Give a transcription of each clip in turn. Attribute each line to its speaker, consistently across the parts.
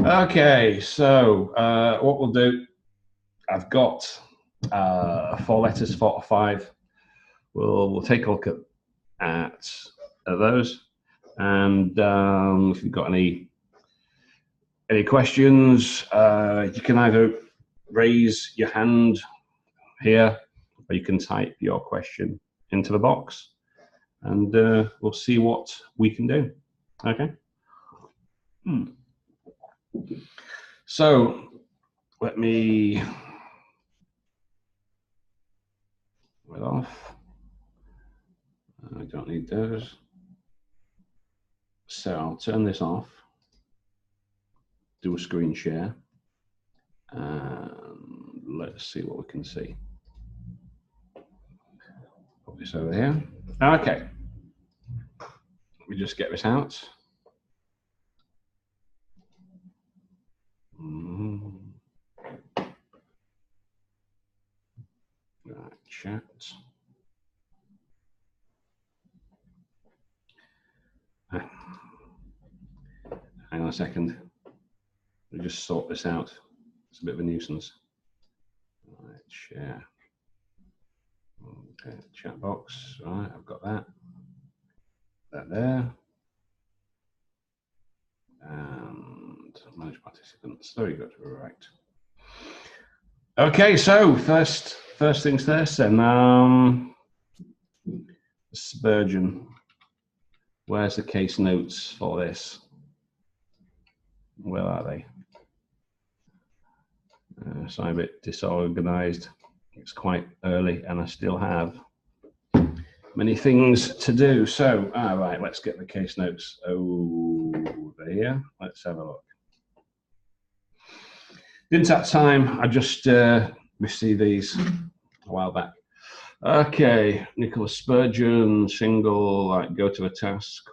Speaker 1: Okay, so what we'll do, I've got 4 letters, 4 or 5. We'll take a look at those, and if you've got any questions, you can either raise your hand here, or you can type your question into the box, and we'll see what we can do. Okay. So let me off. I don't need those. So I'll turn this off, do a screen share, and let's see what we can see. Put this over here. Okay. Let me just get this out. Right, chat. Hang on a second. We'll just sort this out. It's a bit of a nuisance. Right, share. Okay, chat box. Right, I've got that. That there. And manage participants. Very good. Right. Okay, so first things first then. Spurgeon. Where's the case notes for this? Where are they? So I'm a bit disorganized. It's quite early and I still have many things to do. So, right, let's get the case notes over here. Let's have a look. Didn't have time. I just received these a while back. Okay, Nicholas Spurgeon, single, like go to a task.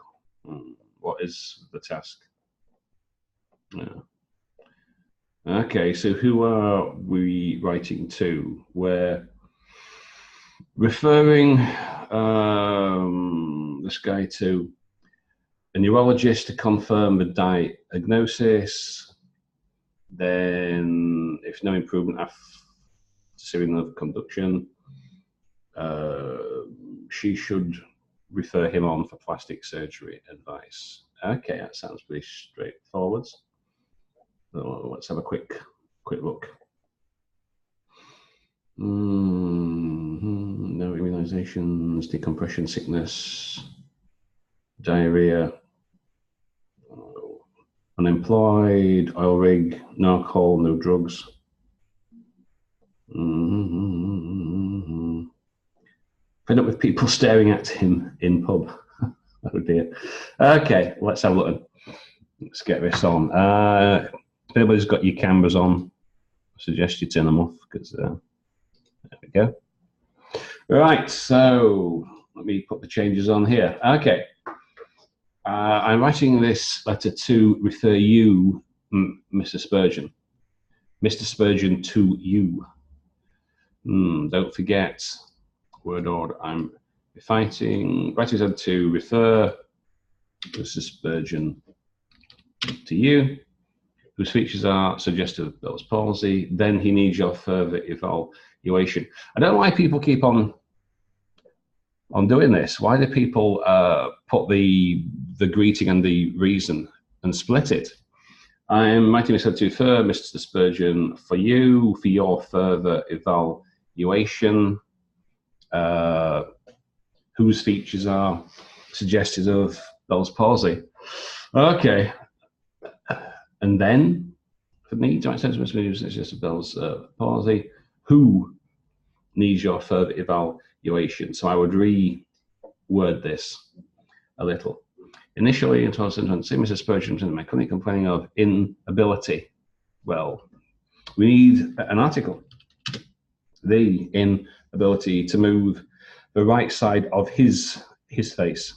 Speaker 1: What is the task? Yeah. Okay, so who are we writing to? We're referring this guy to a neurologist to confirm the diagnosis. Then, if no improvement after serial nerve conduction, she should refer him on for plastic surgery advice. Okay, that sounds pretty straightforward. So let's have a quick look. No immunizations, decompression sickness, diarrhea, unemployed, oil rig, no alcohol, no drugs. Fed up with people staring at him in pub. Oh dear. Okay, let's have a look. Let's get this on. If anybody's got your cameras on, I suggest you turn them off because there we go. Right, so let me put the changes on here. Okay. I'm writing this letter to refer you, Mr. Spurgeon. Mr. Spurgeon to you. Don't forget, word order. I'm writing to refer Mr. Spurgeon to you, whose features are suggestive of Bell's palsy. Then he needs your further evaluation. I don't know why people keep on doing this. Why do people put the greeting and the reason and split it? I'm writing this to refer Mr. Spurgeon for you, for your further evaluation, whose features are suggestive of Bell's palsy. Okay. And then, for me, to access Mr. Spurgeon suggestive of Bell's palsy, who needs your further evaluation? So I would reword this a little. Initially, in 2020, Mr. Spurgeon was in my clinic complaining of inability. Well, we need an article. The inability to move the right side of his face.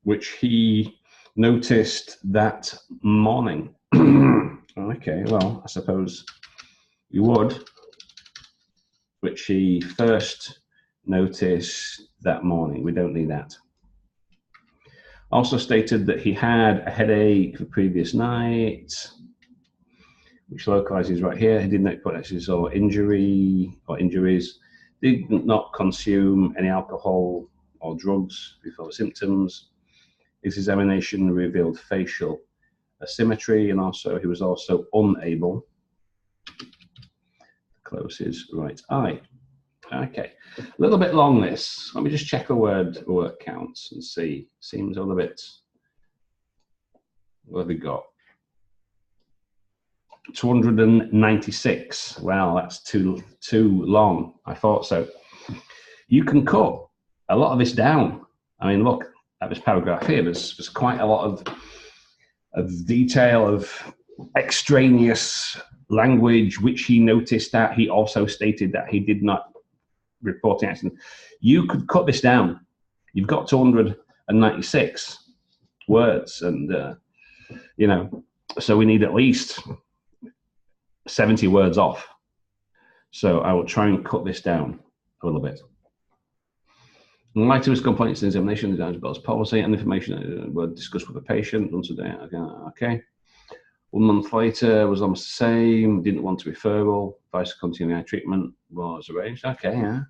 Speaker 1: Which he noticed that morning. Okay, well, I suppose you would. Which he first notice that morning. We don't need that. Also stated that he had a headache the previous night, which localizes right here. He did not put exercise or injury or injuries. Did not consume any alcohol or drugs before the symptoms. His examination revealed facial asymmetry, and also he was also unable to close his right eye. Okay, a little bit long this. Let me just check a word counts and see. Seems a little bit. What have we got? 296. Well, that's too long. I thought so. You can cut a lot of this down. I mean, look at this paragraph here. There's quite a lot of detail of extraneous language, which he noticed that he also stated that he did not report an accident. You could cut this down. You've got 296 words, and you know, so we need at least 70 words off. So I will try and cut this down a little bit. In light of his complaints and examination, the Bell's policy and information were discussed with the patient once a day. Okay. 1 month later was almost the same. Didn't want a referral. Advice to continue our treatment was arranged. Okay, yeah,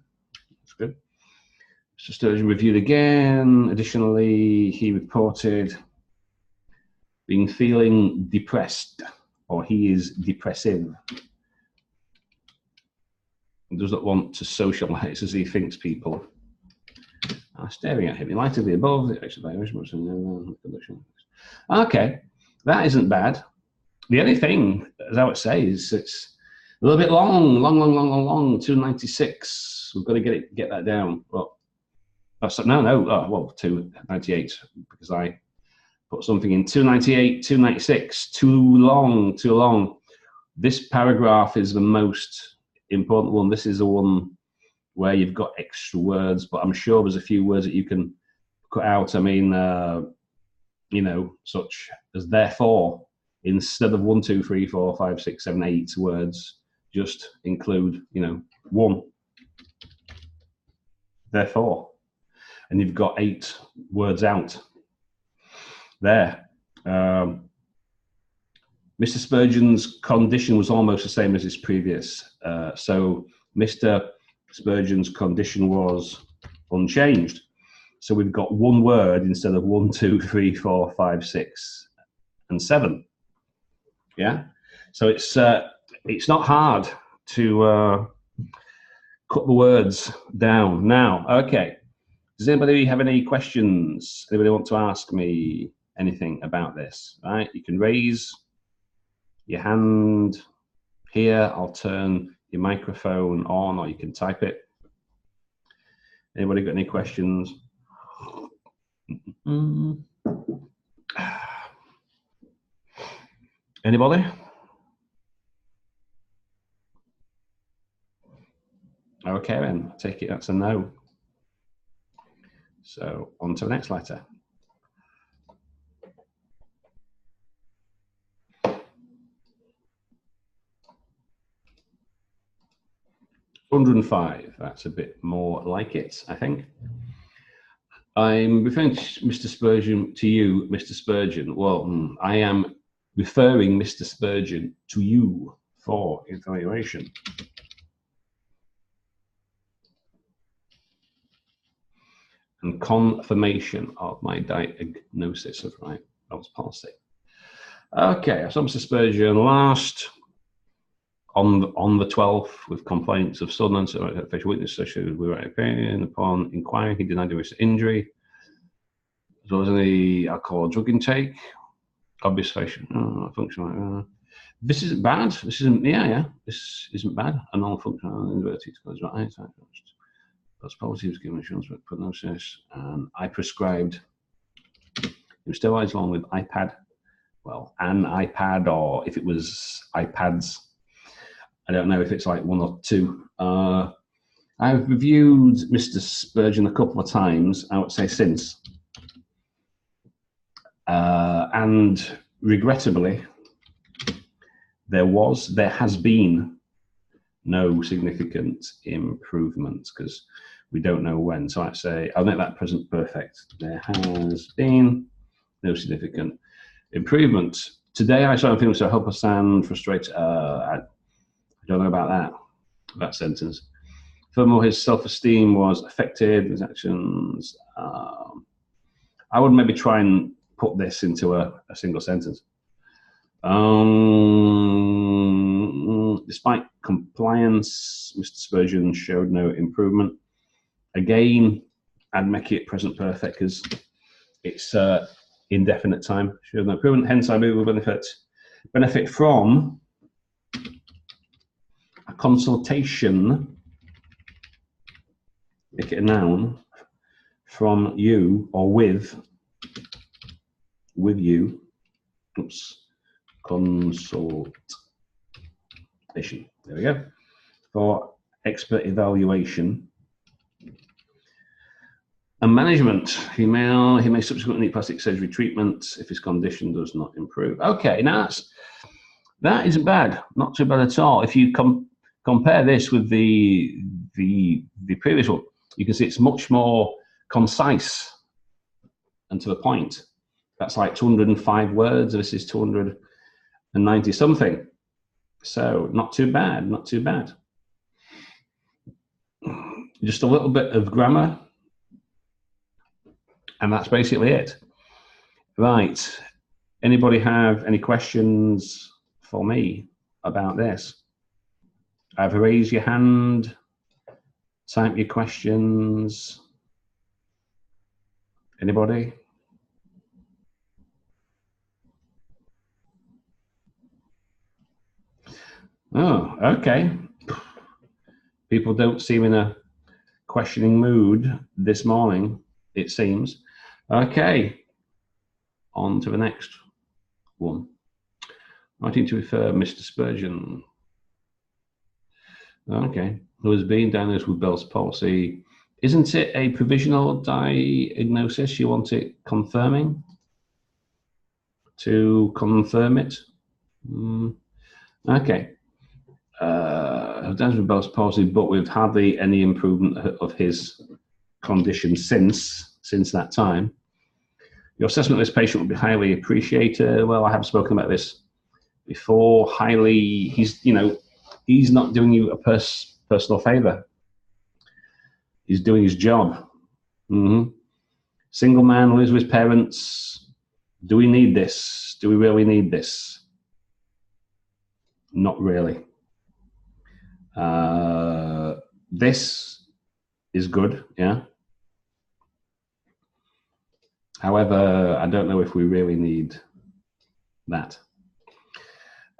Speaker 1: that's good. So Sturgeon reviewed again. Additionally, he reported being feeling depressed, or he is depressive. He does not want to socialize as he thinks people are staring at him. In light of the above, the okay, that isn't bad. The only thing, as I would say, is it's a little bit long, 296. We've got to get that down. Well, no, 298, because I put something in 298, 296, too long. This paragraph is the most important one. This is the one where you've got extra words, but I'm sure there's a few words that you can cut out. I mean, you know, such as therefore. Instead of 1, 2, 3, 4, 5, 6, 7, 8 words, just include, you know, 1. Therefore. And you've got 8 words out there. Mr. Spurgeon's condition was almost the same as his previous. So Mr. Spurgeon's condition was unchanged. So we've got 1 word instead of 1, 2, 3, 4, 5, 6, and 7. Yeah, so it's not hard to cut the words down. Now, okay, does anybody have any questions? Anybody want to ask me anything about this? Right, you can raise your hand here. I'll turn your microphone on, or you can type it. Anybody got any questions? Anybody? Okay, then take it. That's a no. So on to the next letter. $105. That's a bit more like it, I think. I'm referring to Mr. Spurgeon to you, Mr. Spurgeon. Well, I am referring Mr. Spurgeon to you for evaluation. And confirmation of my diagnosis of my Bell's palsy. Okay, so Mr. Spurgeon last on the 12th with complaints of suddenness or facial weakness associated with right pain. Upon inquiry, he denied there was injury, as well as any alcohol or drug intake. Obvious facial function. This isn't bad. This isn't, this isn't bad. A non-functional inverted closed right. That's policy was given insurance with prognosis, and I prescribed steroids along with iPad. Well, an iPad, or if it was iPads, I don't know if it's like 1 or 2. I've reviewed Mr. Spurgeon a couple of times, I would say since. And regrettably, there has been no significant improvement, because We don't know when. So I say, I'll make that present perfect. There has been no significant improvement. Today I saw a film, so I hope I sound frustrated. I don't know about that sentence. Furthermore, his self-esteem was affected, his actions. I would maybe try and put this into a single sentence. Despite compliance, Mr. Spurgeon showed no improvement. Again, I'd make it present perfect because it's indefinite time. Showed no improvement, hence I will benefit from a consultation, make it a noun, from you or with you. Oops. Consultation. There we go. For expert evaluation and management. He may subsequently need plastic surgery treatment if his condition does not improve. Okay, now that isn't bad. Not too bad at all. If you compare this with the previous one, you can see it's much more concise and to the point. That's like 205 words. This is 290 something. So not too bad, not too bad. Just a little bit of grammar, and that's basically it. Right. Anybody have any questions for me about this? Either raise your hand, type your questions. Anybody? Oh, okay. People don't seem in a questioning mood this morning, it seems. Okay, on to the next one. Writing to refer Mr. Spurgeon. Okay, who has been diagnosed with Bell's palsy. Isn't it a provisional diagnosis? You want it confirming? To confirm it? Okay. Diagnosed with Bell's palsy, but with hardly any improvement of his condition since that time. Your assessment of this patient would be highly appreciated. Well, I have spoken about this before. Highly, he's not doing you a personal favor. He's doing his job. Single man, lives with his parents. Do we need this? Do we really need this? Not really. This is good, yeah. However, I don't know if we really need that.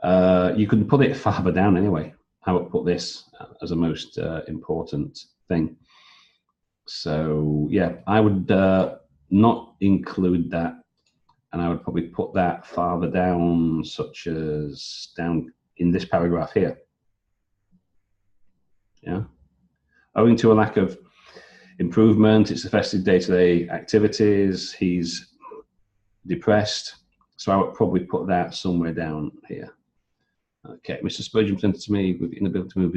Speaker 1: You can put it farther down anyway. I would put this as a most important thing. So yeah, I would not include that, and I would probably put that farther down, such as down in this paragraph here. Yeah, owing to a lack of improvement, it's affected day-to-day activities. He's depressed, so I would probably put that somewhere down here. Okay, Mr. Spurgeon presented to me with the inability to move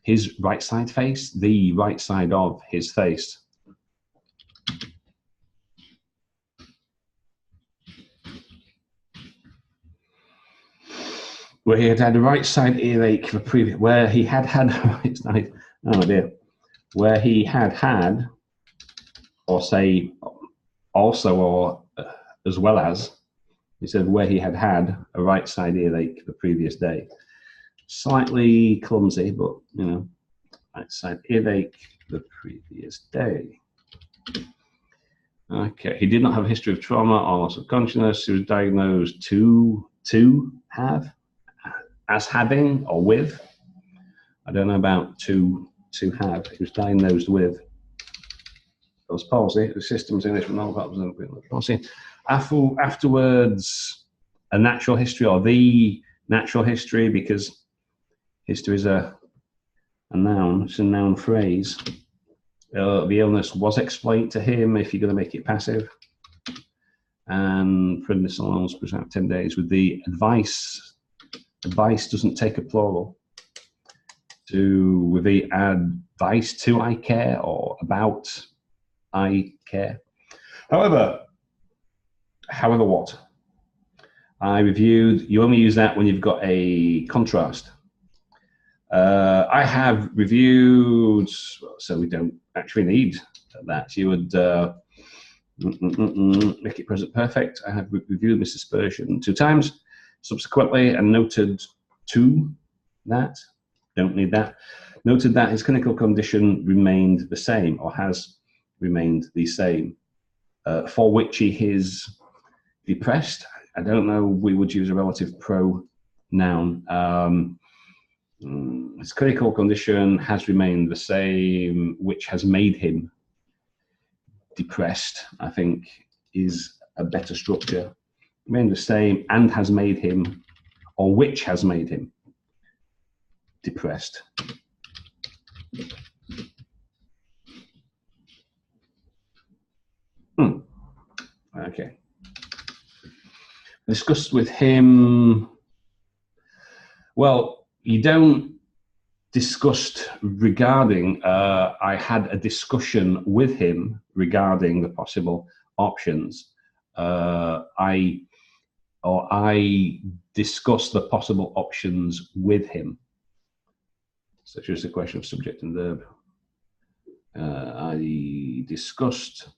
Speaker 1: his right side face, the right side of his face. Where he had a right side earache for previous, where he had it's nice, oh dear, where he had, or say also, or as well as, he said where he had a right side earache the previous day. Slightly clumsy, but right side earache the previous day. Okay, he did not have a history of trauma or loss of consciousness. He was diagnosed to have, as having, or with. I don't know about to have. He was diagnosed with Bell's palsy. The system's English, but not palsy. Afterwards, a natural history, or the natural history, because history is a noun. It's a noun phrase. The illness was explained to him, if you're going to make it passive. And Prudence allowance was out 10 days with the advice. Advice doesn't take a plural. with the advice to I care or about I care. However what? I reviewed, you only use that when you've got a contrast. I have reviewed, so we don't actually need that. You would make it present perfect. I have reviewed Mr. Spurgeon 2 times subsequently and noted to that. Don't need that. Noted that his clinical condition remained the same or has remained the same, for which he is depressed. I don't know, we would use a relative pronoun. His clinical condition has remained the same, which has made him depressed, I think, is a better structure. Remained the same and has made him, or which has made him depressed. Okay. Discussed with him. Well, you don't discussed regarding, I had a discussion with him regarding the possible options. I discussed the possible options with him. So just a question of subject and verb. I discussed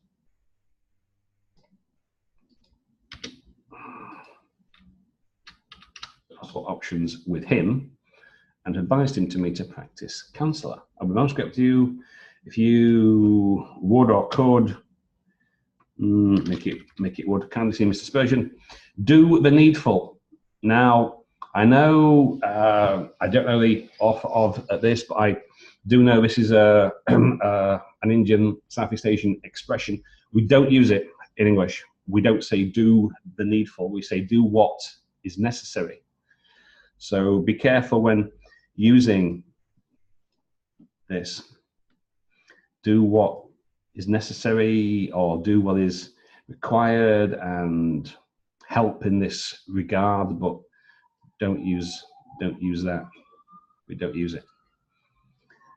Speaker 1: possible options with him and advised him to meet a practice counsellor. I'll be most grateful to you if you would or could make it would. Kindly see Mr. Spurgeon. Do the needful. Now, I know I don't know the author of this, but I do know this is an Indian, Southeast Asian expression. We don't use it in English. We don't say do the needful. We say do what is necessary. So be careful when using this. Do what is necessary or do what is required and help in this regard, but don't use that. We don't use it.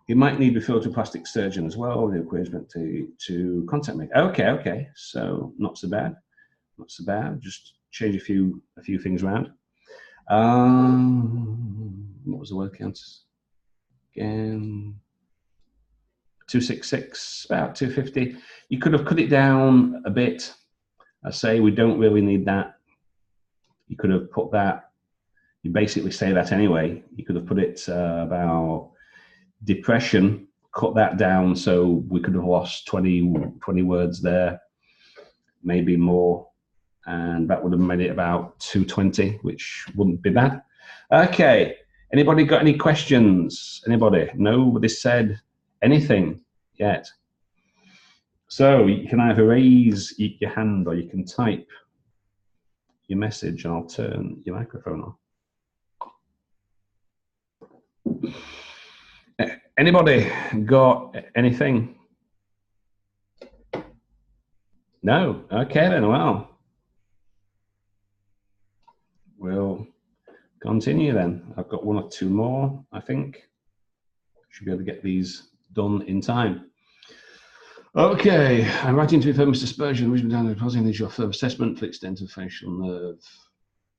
Speaker 1: You might need referral to a plastic surgeon as well. The encouragement to contact me. Okay. So not so bad. Not so bad. Just change a few things around. What was the word count again? 266, about 250. You could have cut it down a bit. I say we don't really need that. You could have put that. You basically say that anyway. You could have put it about depression, cut that down, so we could have lost 20 words there, maybe more, and that would have made it about 220, which wouldn't be bad. Okay, anybody got any questions? Anybody? Nobody said anything yet. So you can either raise your hand or you can type your message and I'll turn your microphone on. Anybody got anything? No? Okay then, well. We'll continue then. I've got 1 or 2 more, I think. Should be able to get these done in time. Okay, I'm writing to refer Mr. Spurgeon, which down the positive initial further assessment for the extent of facial nerve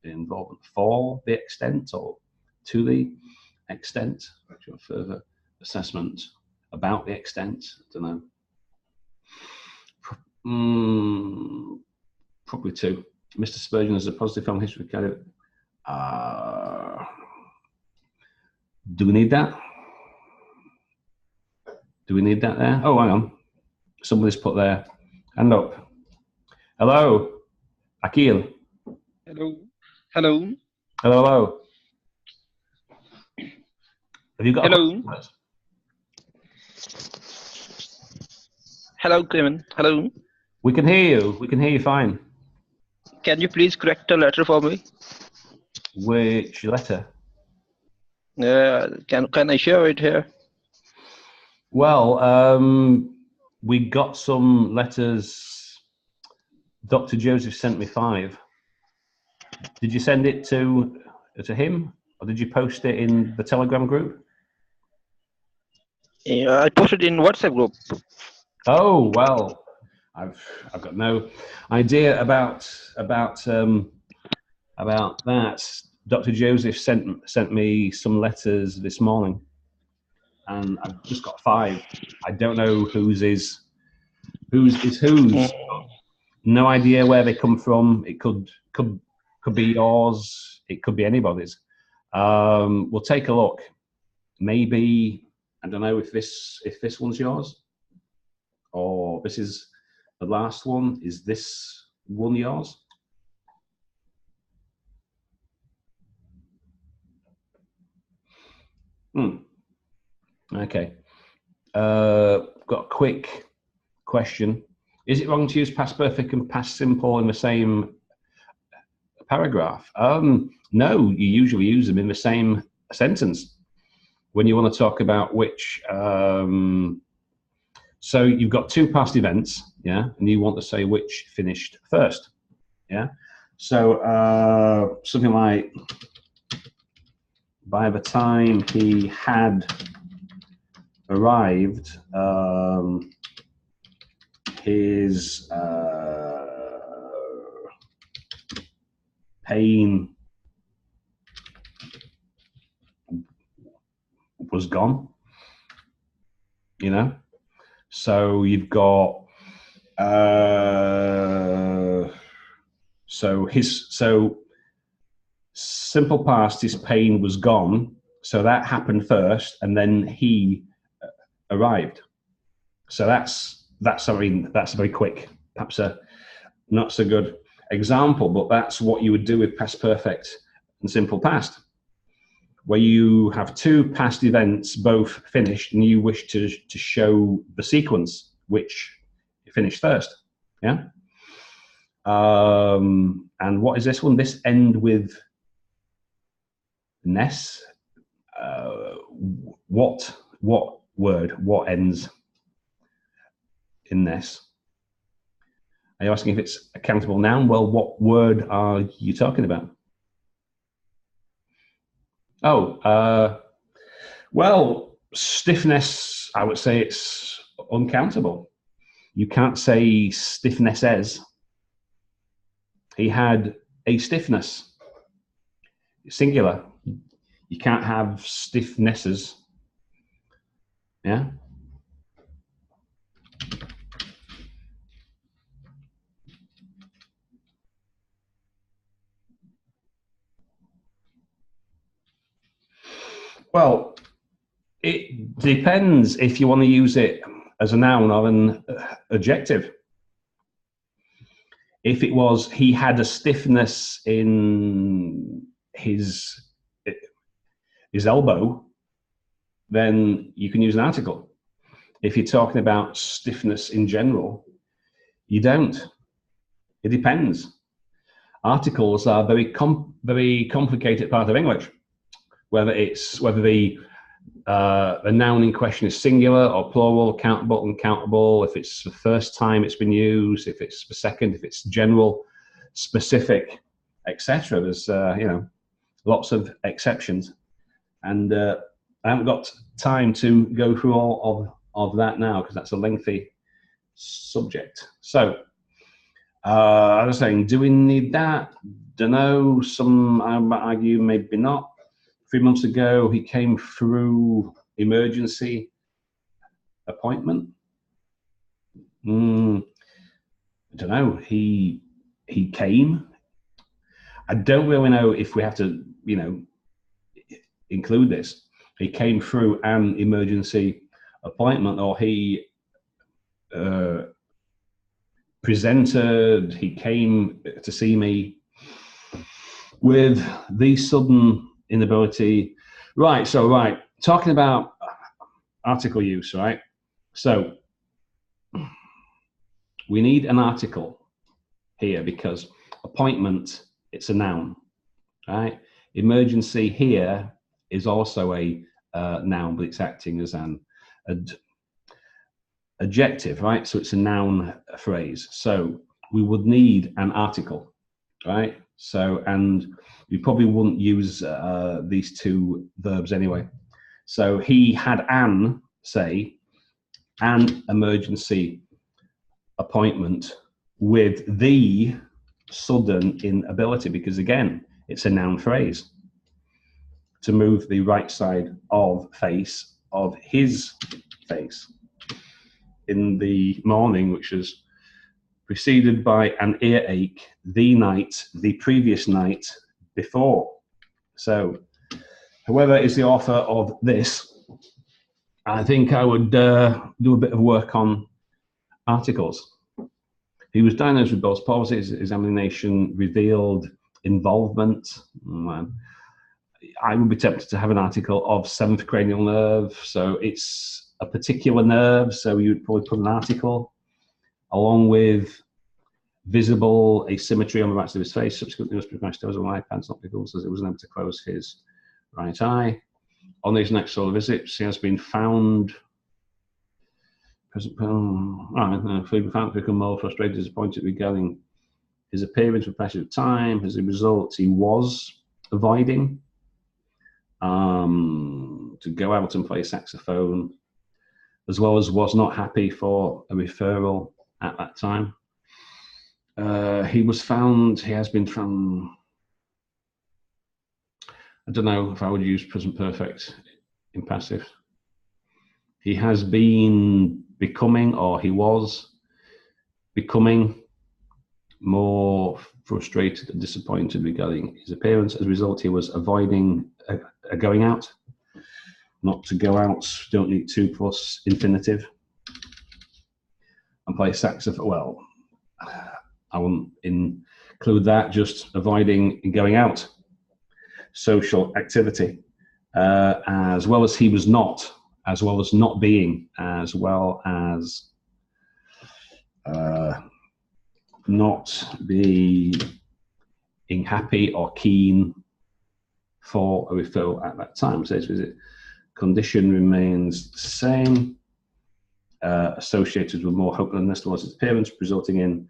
Speaker 1: involvement for the extent or to the extent. Further assessment about the extent. I don't know. Probably 2. Mr. Spurgeon has a positive film history. Do we need that? Do we need that there? Oh, hang on. Somebody's put their hand up. Hello, Akil.
Speaker 2: Hello.
Speaker 1: Hello. Have you got
Speaker 2: Hello. Hello, Clement. Hello.
Speaker 1: We can hear you. We can hear you fine.
Speaker 2: Can you please correct a letter for me?
Speaker 1: Which letter?
Speaker 2: Can I share it here?
Speaker 1: Well, we got some letters. Dr. Joseph sent me 5. Did you send it to him, or did you post it in the Telegram group?
Speaker 2: Yeah, I posted in WhatsApp group.
Speaker 1: Oh well, I've got no idea about that. Dr. Joseph sent me some letters this morning, and I've just got 5. I don't know whose is whose. No idea where they come from. It could be yours. It could be anybody's. We'll take a look. Maybe I don't know if this one's yours, or this is the last one. Is this one yours? Okay. Got a quick question. Is it wrong to use past perfect and past simple in the same paragraph? No, you usually use them in the same sentence when you want to talk about which. So you've got 2 past events, yeah, and you want to say which finished first, yeah. So something like, by the time he had arrived, his pain was gone, you know. So you've got so simple past, his pain was gone, so that happened first, and then he arrived. So that's a very quick, perhaps a not so good example, but that's what you would do with past perfect and simple past, where you have 2 past events both finished, and you wish to show the sequence which finished first, yeah. And what is this one? This end with ness. What word? What ends in ness? Are you asking if it's a countable noun? Well, what word are you talking about? Oh, well, stiffness, I would say it's uncountable. You can't say stiffnesses. He had a stiffness, singular. You can't have stiffnesses, yeah. Well, it depends if you want to use it as a noun or an adjective. If it was, he had a stiffness in his elbow, then you can use an article. If you're talking about stiffness in general, you don't. It depends. Articles are very complicated part of English. Whether the noun in question is singular or plural, countable, uncountable, if it's the first time it's been used, if it's the second, if it's general, specific, etc. There's lots of exceptions, and I haven't got time to go through all of that now because that's a lengthy subject. So I was saying, do we need that? Don't know. Some I might argue maybe not. 3 months ago, he came through emergency appointment. I don't know. He came. I don't really know if we have to, include this. He came through an emergency appointment, or he presented. He came to see me with the sudden inability. Right. Talking about article use, right? So we need an article here because appointment, it's a noun, right? Emergency here is also a noun, but it's acting as an adjective, right? So it's a noun phrase. So we would need an article, right? So, and we probably wouldn't use these 2 verbs anyway. So he had an say an emergency appointment with the sudden inability, because again, it's a noun phrase, to move the right side of face of his face in the morning, which is preceded by an earache the previous night before. So whoever is the author of this, I think I would do a bit of work on articles. He was diagnosed with Bell's palsy. His examination revealed involvement. I would be tempted to have an article of seventh cranial nerve. So it's a particular nerve. So you'd probably put an article along with visible asymmetry on the right side of his face. Subsequently, must be mashed on iPads, not because it wasn't able to close his right eye. On these next solo visits, he has been found. Found to become more frustrated, disappointed regarding his appearance with passage of time. As a result, he was avoiding to go out and play saxophone, as well as was not happy for a referral at that time. He has been found, I don't know if I would use present perfect in passive. He has been becoming, or he was becoming, more frustrated and disappointed regarding his appearance. As a result, he was avoiding a going out. Not to go out, don't need 2 plus infinitive. And play saxophone. Well, I wouldn't include that, just avoiding going out. Social activity. As well as he was not, as well as not being, as well as not being happy or keen for a referral at that time. So his visit condition remains the same, associated with more hopelessness towards his appearance, resulting in.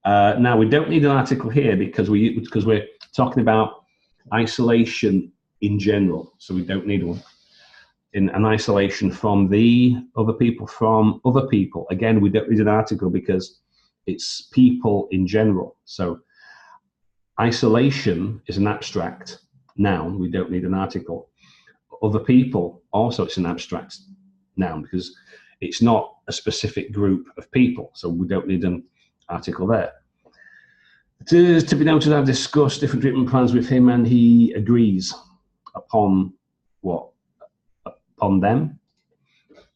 Speaker 1: Now we don't need an article here because we're talking about isolation in general, so we don't need one. In an isolation from the other people, from other people. Again, we don't need an article because it's people in general. So isolation is an abstract noun. We don't need an article. Other people, also it's an abstract noun because it's not a specific group of people. So we don't need an article there. It is to be noted I've discussed different treatment plans with him and he agrees upon what? Upon them.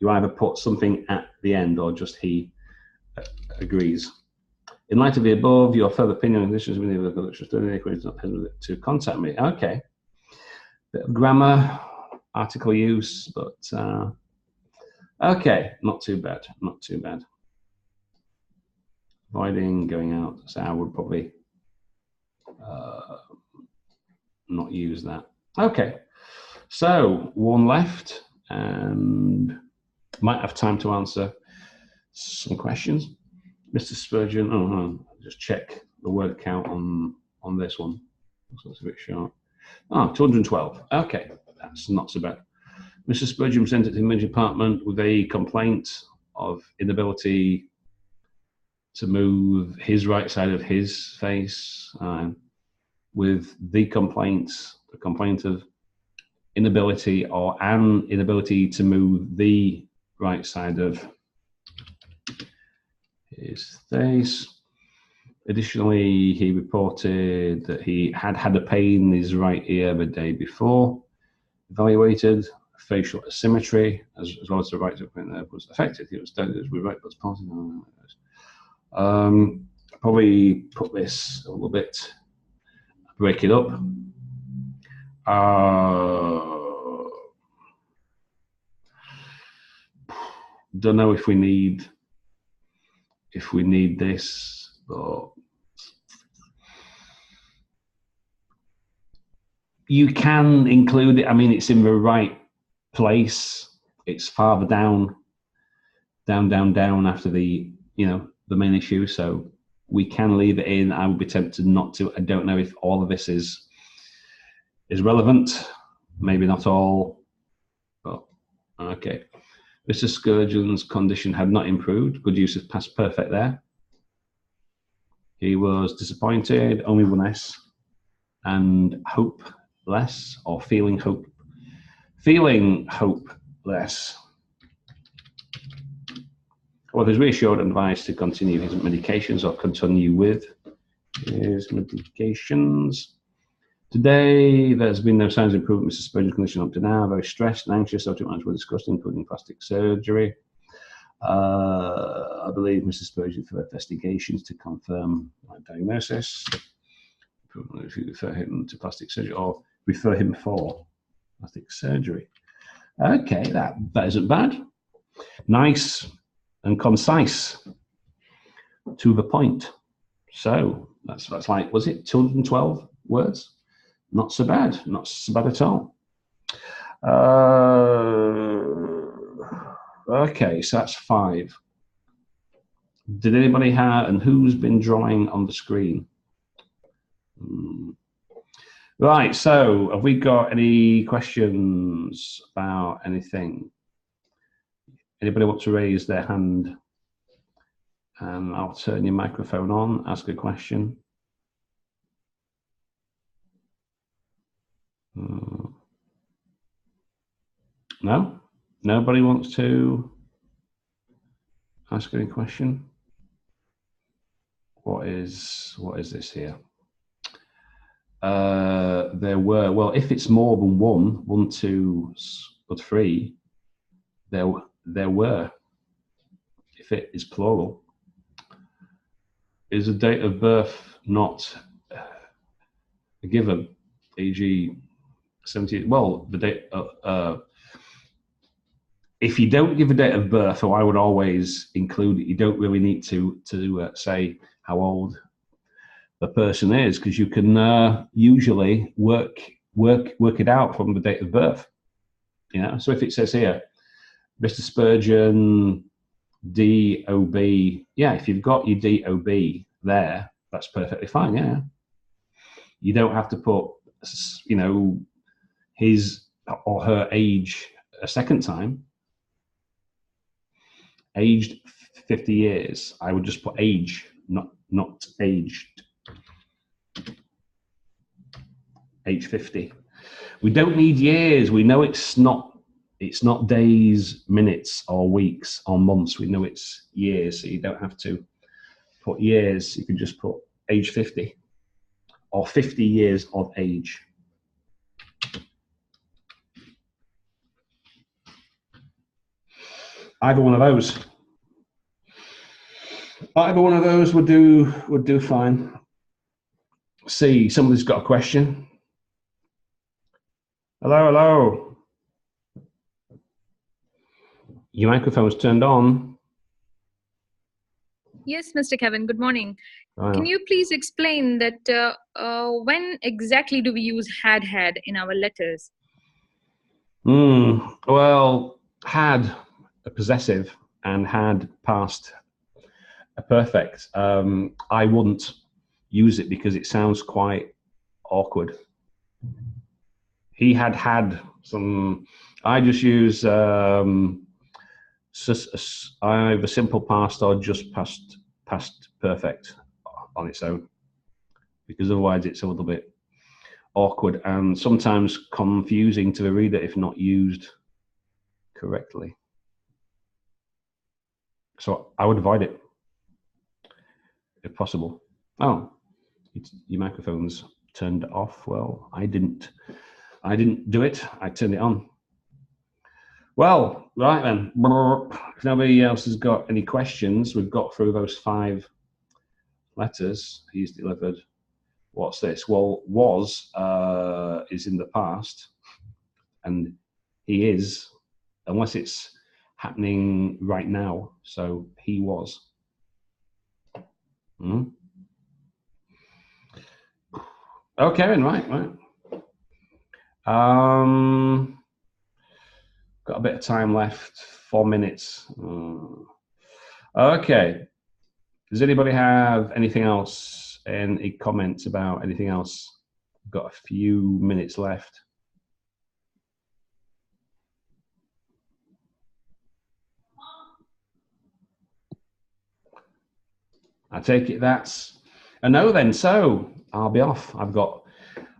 Speaker 1: You either put something at the end or just he agrees. In light of the above, your further opinion on conditions with the to contact me. Okay. Bit of grammar, article use, but okay, not too bad, not too bad. Avoiding going out, so I would probably not use that. Okay, so one left, and might have time to answer some questions. Mr. Spurgeon, just check the word count on this one. So it's a bit short. 212. Okay, that's not so bad. Mr. Spurgeon presented to the Image Department with a complaint of inability to move his right side of his face, with the complaint of inability or an inability to move the right side of his face. Additionally, he reported that he had had a pain in his right ear the day before. Evaluated facial asymmetry as well as the right nerve was affected. He was diagnosed with right foot palsy. Probably put this a little bit, break it up. Don't know if we need this, but you can include it. I mean, it's in the right place. It's farther down after the main issue. So we can leave it in. I would be tempted not to. I don't know if all of this is relevant. Maybe not all, but okay. Mr. Scourgeon's condition had not improved. Good use of past perfect there. He was disappointed, only one S, and hopeless, or feeling hopeless. Well, he's reassured and advised to continue his medications or continue with his medications. Today, there's been no signs of improvement in Mr. Spurgeon's condition up to now. Very stressed and anxious. Subject matters were discussed, including plastic surgery. I believe Mr. Spurgeon for investigations to confirm my diagnosis. If you refer him to plastic surgery or refer him for plastic surgery. Okay, that isn't bad. Nice and concise, to the point. So that's like, was it 212 words? Not so bad, not so bad at all. Okay, so that's 5. Did anybody have, and who's been drawing on the screen? Right, so have we got any questions about anything? Anybody want to raise their hand? And I'll turn your microphone on, ask a question. No? Nobody wants to ask any question? What is this here? There were, well, if it's more than 1, 2, or 3, there were. If it is plural, is a date of birth not a given? E.g., 70. Well, the date. If you don't give a date of birth, so I would always include it. You don't really need to say how old the person is, because you can usually work it out from the date of birth. You know, so if it says here, Mr. Spurgeon, DOB, yeah, if you've got your DOB there, that's perfectly fine. Yeah, you don't have to put, you know, his or her age a second time. Aged 50 years, I would just put age, not aged. Age 50. We don't need years. We know it's not days, minutes, or weeks, or months. We know it's years, so you don't have to put years. You can just put age 50 or 50 years of age. Either one of those. Either one of those would do fine. See, somebody's got a question. Hello. Your microphone's turned on.
Speaker 3: Yes, Mr. Kevin, good morning. Can you please explain that when exactly do we use had in our letters?
Speaker 1: Well, had a possessive and had past a perfect. I wouldn't use it because it sounds quite awkward. He had some. I just use either simple past or just past perfect on its own, because otherwise it's a little bit awkward and sometimes confusing to the reader if not used correctly. So I would avoid it if possible. Oh, your microphone's turned off. Well, I didn't do it. I turned it on. Well, right then. If nobody else has got any questions, we've got through those 5 letters. He's delivered. What's this? Well, was is in the past, and he is, unless it's happening right now. So he was. Okay, then, right. Got a bit of time left, 4 minutes. Okay. Does anybody have anything else? Any comments about anything else? Got a few minutes left. I take it that's a no then. So I'll be off. I've got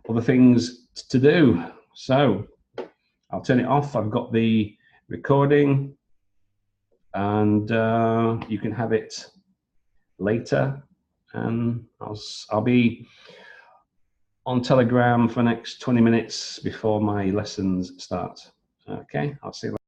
Speaker 1: other things to do. So I'll turn it off. I've got the recording, and you can have it later. And I'll be on Telegram for the next 20 minutes before my lessons start. Okay, I'll see you later.